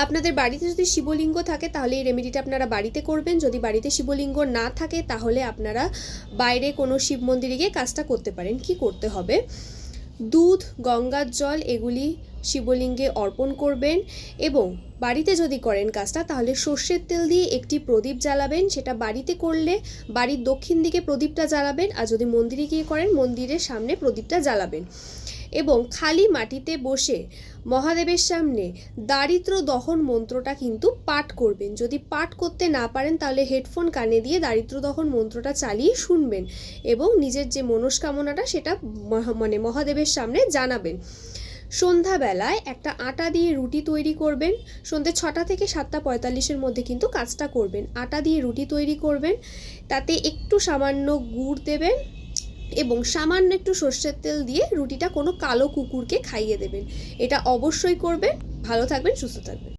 আপনাদের বাড়িতে যদি শিবলিঙ্গ থাকে তাহলে এই রেমেডিটা আপনারা বাড়িতে করবেন। যদি বাড়িতে শিবলিঙ্গ না থাকে তাহলে আপনারা বাইরে কোনো শিব মন্দিরে গিয়ে কাজটা করতে পারেন। কি করতে হবে, দুধ, গঙ্গার জল এগুলি শিবলিঙ্গে অর্পণ করবেন এবং বাড়িতে যদি করেন কাজটা তাহলে সর্ষের তেল দিয়ে একটি প্রদীপ জ্বালাবেন। সেটা বাড়িতে করলে বাড়ির দক্ষিণ দিকে প্রদীপটা জ্বালাবেন, আর যদি মন্দিরে গিয়ে করেন মন্দিরের সামনে প্রদীপটা জ্বালাবেন এবং খালি মাটিতে বসে মহাদেবের সামনে দারিদ্র দহন মন্ত্রটা কিন্তু পাঠ করবেন। যদি পাঠ করতে না পারেন তাহলে হেডফোন কানে দিয়ে দারিদ্র দহন মন্ত্রটা চালিয়ে শুনবেন এবং নিজের যে মনস্কামনাটা সেটা মহাদেবের সামনে জানাবেন। সন্ধ্যাবেলায় একটা আটা দিয়ে রুটি তৈরি করবেন। সন্ধ্যে 6টা থেকে 7:45-এর মধ্যে কিন্তু কাজটা করবেন। আটা দিয়ে রুটি তৈরি করবেন, তাতে একটু সামান্য গুড় দেবেন এবং সামান্য একটু সর্ষের তেল দিয়ে রুটিটা কোনো কালো কুকুরকে খাইয়ে দেবেন। এটা অবশ্যই করবেন। ভালো থাকবেন, সুস্থ থাকবেন।